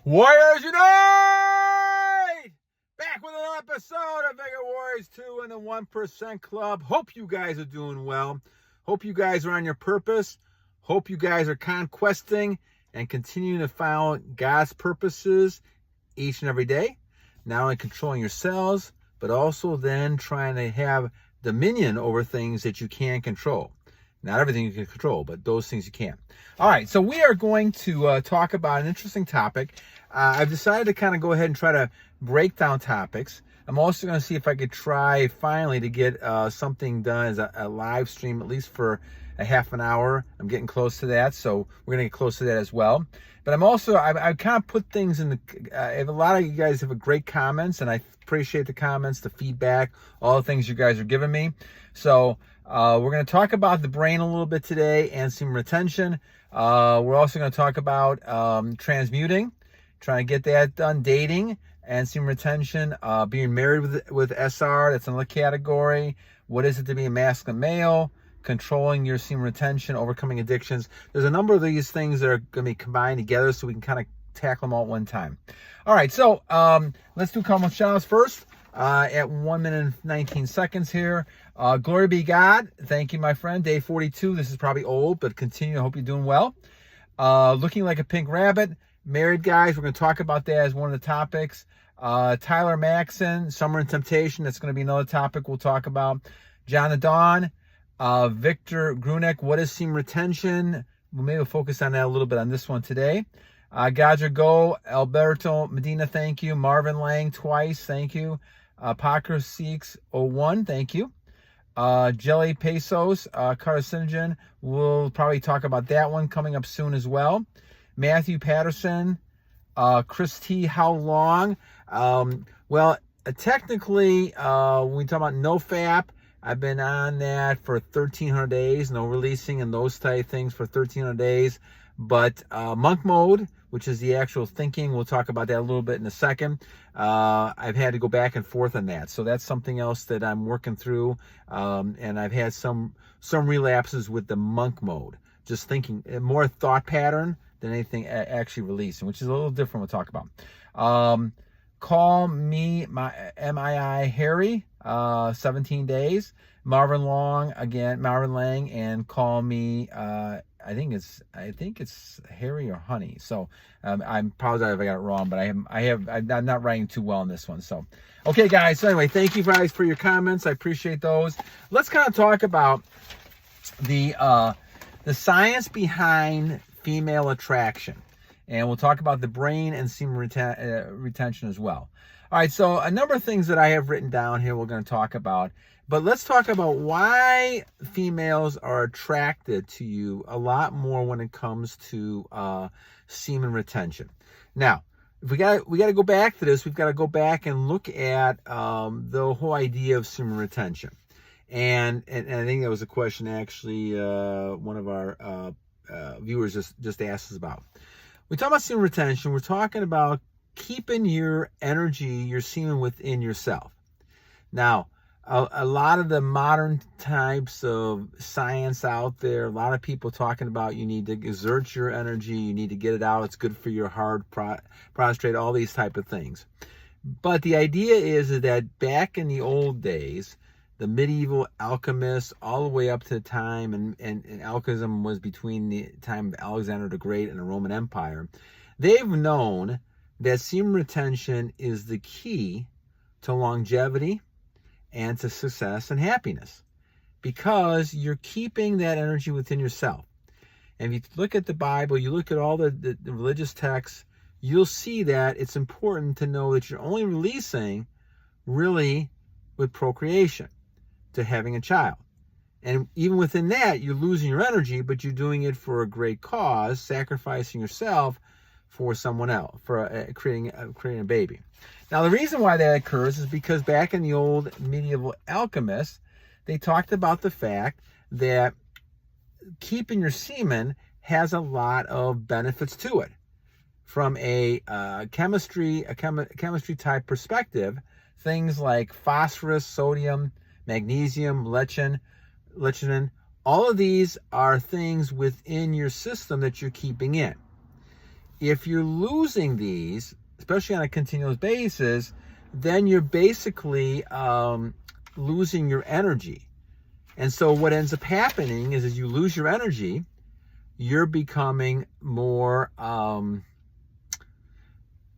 Warriors Unite! Back with another episode of Vigor Warriors 2 and the 1% Club. Hope you guys are doing well. Hope you guys are on your purpose. Hope you guys are conquesting and continuing to find God's purposes each and every day. Not only controlling yourselves, but also then trying to have dominion over things that you can control. Not everything you can control, but those things you can. All right, so we are going to talk about an interesting topic. I've decided to kind of go ahead and try to break down topics. I'm also going to see if I could try finally to get something done as a live stream, at least for a half an hour. I'm getting close to that, so we're going to get close to that as well. But I kind of put things in the, a lot of you guys have great comments, and I appreciate the comments, the feedback, all the things you guys are giving me. So we're going to talk about the brain a little bit today and semen retention. We're also going to talk about transmuting, trying to get that done, dating and semen retention, being married with SR, that's another category. What is it to be a masculine male? Controlling your semen retention, overcoming addictions. There's a number of these things that are going to be combined together so we can kind of tackle them all at one time. All right, so let's do a couple of shout-outs first. At 1 minute and 19 seconds here. Glory be God. Thank you, my friend. Day 42. This is probably old, but continue. I hope you're doing well. Looking like a pink rabbit. Married guys. We're going to talk about that as one of the topics. Tyler Maxton. Summer and Temptation. That's going to be another topic we'll talk about. Jon the Dawn. Victor Grunack. What is semen retention? Maybe we'll focus on that a little bit on this one today. Gadger Go. Alberto Medina. Thank you. Marvin Lang twice. Thank you. Paterson 01, thank you. Jelly Pesos, carcinogen. We'll probably talk about that one coming up soon as well. Matthew Paterson, Chris T, how long? Technically, when we talk about NoFap, I've been on that for 1,300 days, no releasing and those type things for 1,300 days. But monk mode, which is the actual thinking, we'll talk about that a little bit in a second. I've had to go back and forth on that. So that's something else that I'm working through. And I've had some relapses with the monk mode. Just thinking, more thought pattern than anything actually releasing, which is a little different we'll talk about. Call me MII Harry, 17 days. Marvin Lang, and call me I think it's Harry or Honey. So I apologize if I got it wrong, but I'm not writing too well on this one. So okay, guys. So anyway, thank you guys for your comments. I appreciate those. Let's kind of talk about the science behind female attraction, and we'll talk about the brain and semen retention as well. All right. So a number of things that I have written down here we're going to talk about. But let's talk about why females are attracted to you a lot more when it comes to semen retention. Now, if we got to go back to this. We've got to go back and look at the whole idea of semen retention. And I think that was a question actually one of our viewers just asked us about. We talk about semen retention. We're talking about keeping your energy, your semen within yourself. Now, a lot of the modern types of science out there, a lot of people talking about you need to exert your energy, you need to get it out, it's good for your heart, prostate, all these type of things. But the idea is that back in the old days, the medieval alchemists, all the way up to the time, and alchemism was between the time of Alexander the Great and the Roman Empire, they've known that semen retention is the key to longevity and to success and happiness, because you're keeping that energy within yourself. And if you look at the Bible, you look at all the religious texts, you'll see that it's important to know that you're only releasing really with procreation, to having a child. And even within that, you're losing your energy, but you're doing it for a great cause, sacrificing yourself for someone else, for creating a baby. Now, the reason why that occurs is because back in the old medieval alchemists, they talked about the fact that keeping your semen has a lot of benefits to it. From a chemistry type perspective, things like phosphorus, sodium, magnesium, lecithin, all of these are things within your system that you're keeping in. if you're losing these, especially on a continuous basis, then you're basically losing your energy. And so what ends up happening is, as you lose your energy, you're becoming more,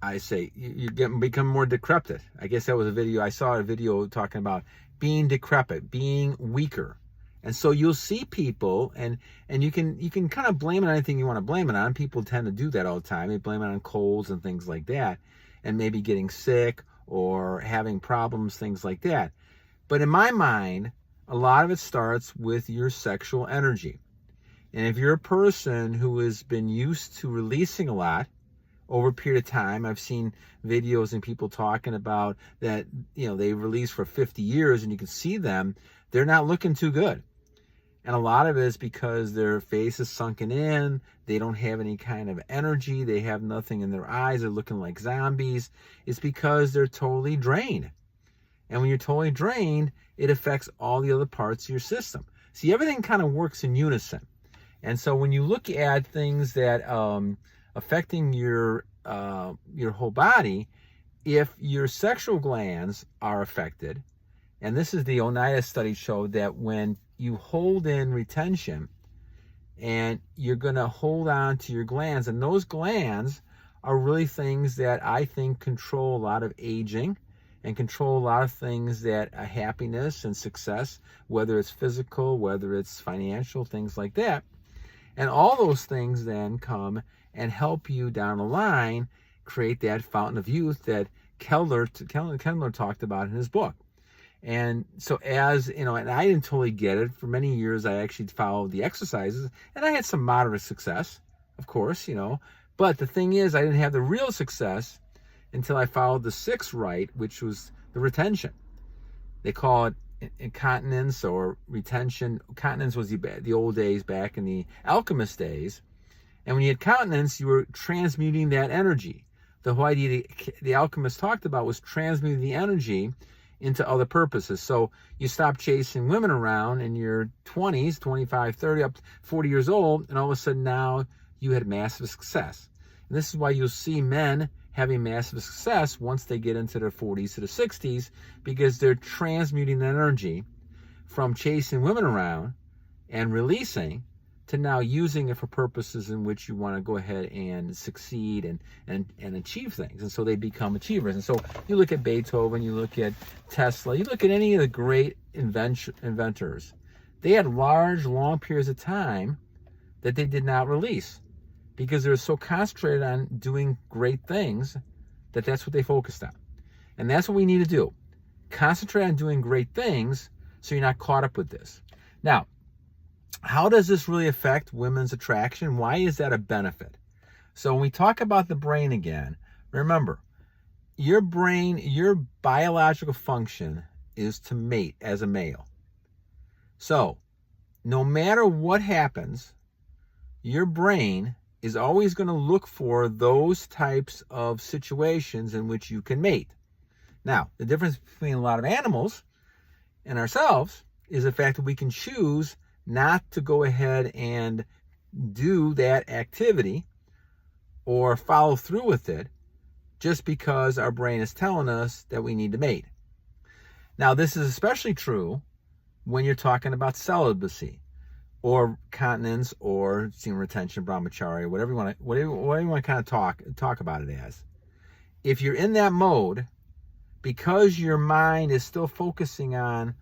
become more decrepit. I guess that was a video, I saw a video talking about being decrepit, being weaker. And so you'll see people, and you can kind of blame it on anything you want to blame it on. People tend to do that all the time. They blame it on colds and things like that, and maybe getting sick or having problems, things like that. But in my mind, a lot of it starts with your sexual energy. And if you're a person who has been used to releasing a lot over a period of time, I've seen videos and people talking about that, they release for 50 years and you can see them, they're not looking too good. And a lot of it is because their face is sunken in, they don't have any kind of energy, they have nothing in their eyes, they're looking like zombies. It's because they're totally drained. And when you're totally drained, it affects all the other parts of your system. See, everything kind of works in unison. And so when you look at things that affecting your whole body, if your sexual glands are affected, and this is the Oneida study showed that when you hold in retention and you're going to hold on to your glands, and those glands are really things that I think control a lot of aging and control a lot of things that happiness and success, whether it's physical, whether it's financial, things like that. And all those things then come and help you down the line create that fountain of youth that Kendler talked about in his book. And so and I didn't totally get it. For many years, I actually followed the exercises, and I had some moderate success, of course, But the thing is, I didn't have the real success until I followed the sixth rite, which was the retention. They call it incontinence or retention. Continence was the old days, back in the alchemist days. And when you had continence, you were transmuting that energy. The whole idea the alchemist talked about was transmuting the energy into other purposes. So you stop chasing women around in your 20s, 25, 30, up to 40 years old, and all of a sudden now you had massive success. And this is why you'll see men having massive success once they get into their 40s to the 60s, because they're transmuting the energy from chasing women around and releasing to now using it for purposes in which you want to go ahead and succeed and achieve things. And so they become achievers. And so you look at Beethoven, you look at Tesla, you look at any of the great inventors. They had large, long periods of time that they did not release, because they're so concentrated on doing great things that that's what they focused on. And that's what we need to do. Concentrate on doing great things so you're not caught up with this. Now, how does this really affect women's attraction? Why is that a benefit? So when we talk about the brain again, remember, your brain, your biological function is to mate as a male. So no matter what happens, your brain is always going to look for those types of situations in which you can mate. Now, the difference between a lot of animals and ourselves is the fact that we can choose not to go ahead and do that activity or follow through with it just because our brain is telling us that we need to mate. Now, this is especially true when you're talking about celibacy or continence or semen retention, brahmacharya, whatever you want to kind of talk about it as. If you're in that mode, because your mind is still focusing on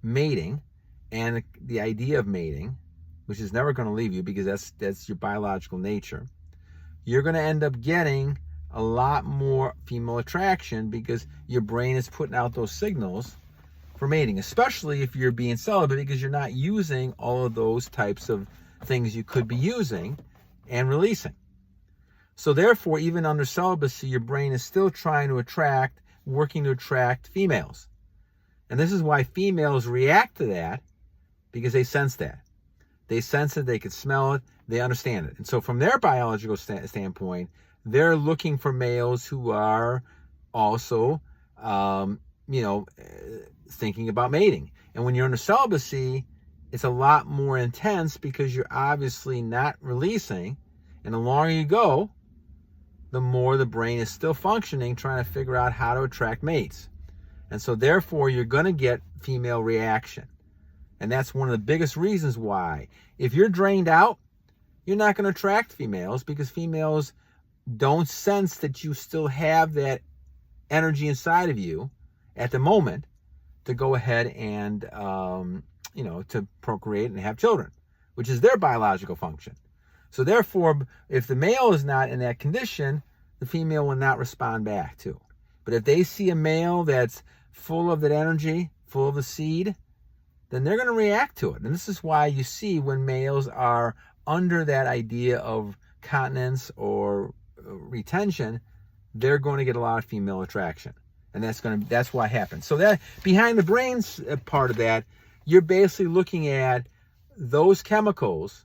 mating and the idea of mating, which is never going to leave you because that's your biological nature, you're going to end up getting a lot more female attraction because your brain is putting out those signals for mating, especially if you're being celibate, because you're not using all of those types of things you could be using and releasing. So therefore, even under celibacy, your brain is still working to attract females. And this is why females react to that, because they sense that. They sense it, they can smell it, they understand it. And so from their biological standpoint, they're looking for males who are also, thinking about mating. And when you're under celibacy, it's a lot more intense because you're obviously not releasing. And the longer you go, the more the brain is still functioning, trying to figure out how to attract mates. And so therefore, you're going to get female reaction. And that's one of the biggest reasons why. If you're drained out, you're not going to attract females, because females don't sense that you still have that energy inside of you at the moment to go ahead and, to procreate and have children, which is their biological function. So therefore, if the male is not in that condition, the female will not respond back to. But if they see a male that's full of that energy, full of the seed, then they're going to react to it. And this is why you see when males are under that idea of continence or retention, they're going to get a lot of female attraction. And that's what happens. So that behind the brains part of that, you're basically looking at those chemicals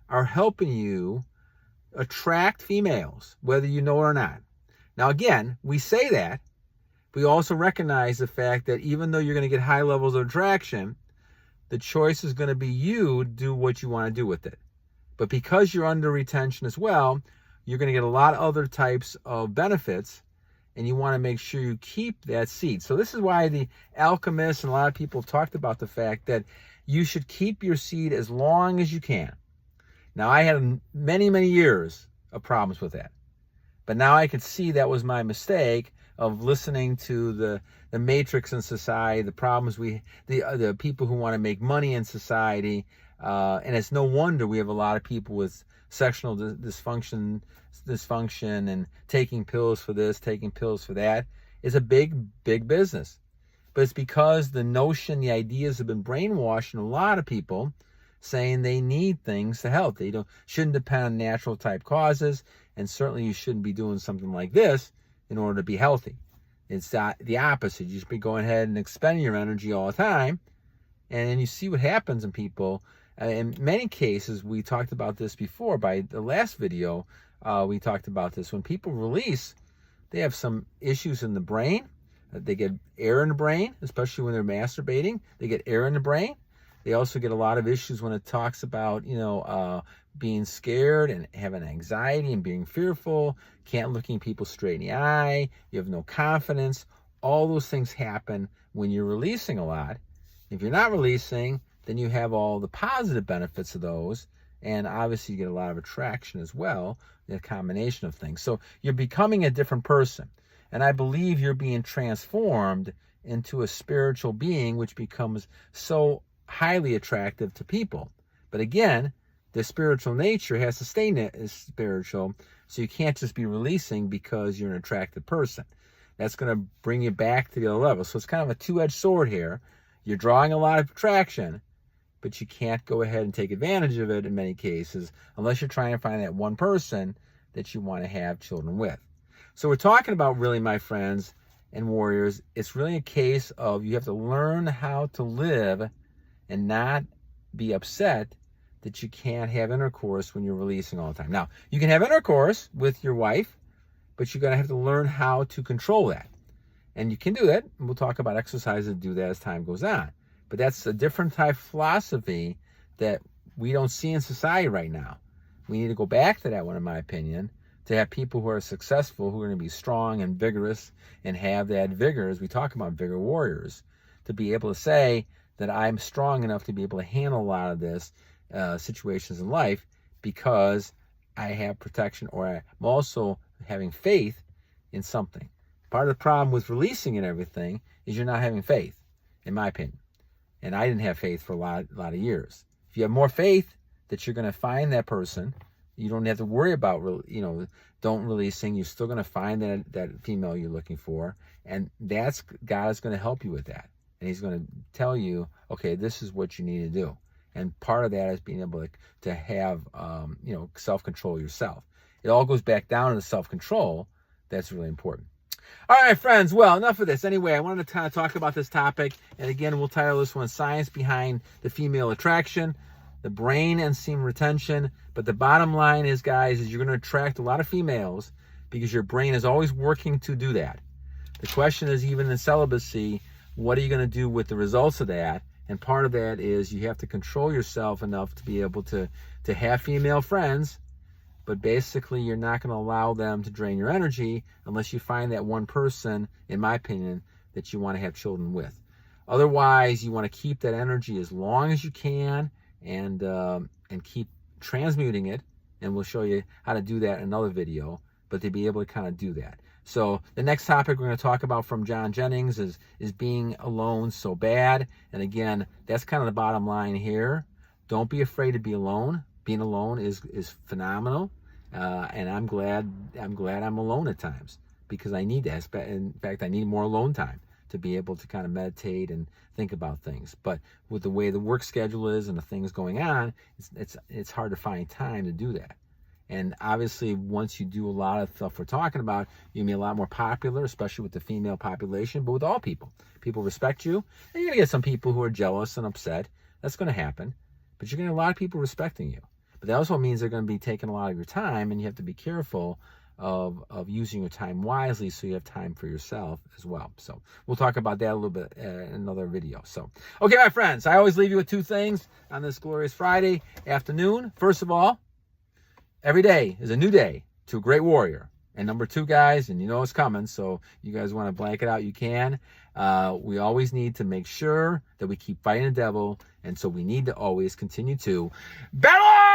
are helping you attract females, whether you know it or not. Now, again, we say that, we also recognize the fact that even though you're going to get high levels of attraction, the choice is going to be you to do what you want to do with it. But because you're under retention as well, you're going to get a lot of other types of benefits, and you want to make sure you keep that seed. So this is why the alchemists and a lot of people have talked about the fact that you should keep your seed as long as you can. Now, I had many, many years of problems with that. But now I can see that was my mistake of listening to the matrix in society, the problems the people who want to make money in society. And it's no wonder we have a lot of people with sexual dysfunction and taking pills for this, taking pills for that. It's a big, big business. But it's because the ideas have been brainwashed in a lot of people, saying they need things to help. They shouldn't depend on natural type causes, and certainly you shouldn't be doing something like this in order to be healthy. It's the opposite. You should be going ahead and expending your energy all the time, and then you see what happens in people. In many cases, we talked about this before. By the last video, we talked about this. When people release, they have some issues in the brain. They get air in the brain, especially when they're masturbating. They get air in the brain. They also get a lot of issues when it talks about, being scared and having anxiety and being fearful, can't looking people straight in the eye, you have no confidence. All those things happen when you're releasing a lot. If you're not releasing, then you have all the positive benefits of those, and obviously you get a lot of attraction as well, a combination of things. So you're becoming a different person, and I believe you're being transformed into a spiritual being, which becomes so highly attractive to people. But again, the spiritual nature has to stay spiritual, so you can't just be releasing because you're an attractive person. That's going to bring you back to the other level. So it's kind of a two-edged sword here. You're drawing a lot of attraction, but you can't go ahead and take advantage of it in many cases unless you're trying to find that one person that you want to have children with. So we're talking about, really, my friends and warriors, it's really a case of you have to learn how to live and not be upset that you can't have intercourse when you're releasing all the time. Now, you can have intercourse with your wife, but you're going to have to learn how to control that. And you can do that, and we'll talk about exercises to do that as time goes on. But that's a different type of philosophy that we don't see in society right now. We need to go back to that one, in my opinion, to have people who are successful, who are going to be strong and vigorous and have that vigor, as we talk about vigor warriors, to be able to say that I'm strong enough to be able to handle a lot of this situations in life because I have protection, or I'm also having faith in something. Part of the problem with releasing and everything is you're not having faith, in my opinion. And I didn't have faith for a lot of years. If you have more faith that you're going to find that person, you don't have to worry about, don't releasing. You're still going to find that female you're looking for. And God is going to help you with that. And he's going to tell you, okay, this is what you need to do. And part of that is being able to have, self-control yourself. It all goes back down to self-control. That's really important. All right, friends. Well, enough of this. Anyway, I wanted to kind of talk about this topic. And again, we'll title this one Science Behind the Female Attraction, the Brain and Semen Retention. But the bottom line is, guys, is you're going to attract a lot of females because your brain is always working to do that. The question is, even in celibacy, what are you going to do with the results of that? And part of that is you have to control yourself enough to be able to have female friends, but basically you're not going to allow them to drain your energy unless you find that one person, in my opinion, that you want to have children with. Otherwise, you want to keep that energy as long as you can and keep transmuting it. And we'll show you how to do that in another video, but to be able to kind of do that. So the next topic we're going to talk about from John Jennings is being alone so bad. And again, that's kind of the bottom line here. Don't be afraid to be alone. Being alone is phenomenal. And I'm glad I'm alone at times, because I need that. In fact, I need more alone time to be able to kind of meditate and think about things. But with the way the work schedule is and the things going on, it's hard to find time to do that. And obviously, once you do a lot of stuff we're talking about, you'll be a lot more popular, especially with the female population, but with all people. People respect you, and you're going to get some people who are jealous and upset. That's going to happen. But you're going to get a lot of people respecting you. But that also means they're going to be taking a lot of your time, and you have to be careful of using your time wisely so you have time for yourself as well. So we'll talk about that a little bit in another video. So, okay, my friends, I always leave you with two things on this glorious Friday afternoon. First of all, every day is a new day to a great warrior. And number two, guys, and you know it's coming, so you guys want to blank it out, you can. We always need to make sure that we keep fighting the devil, and so we need to always continue to battle on!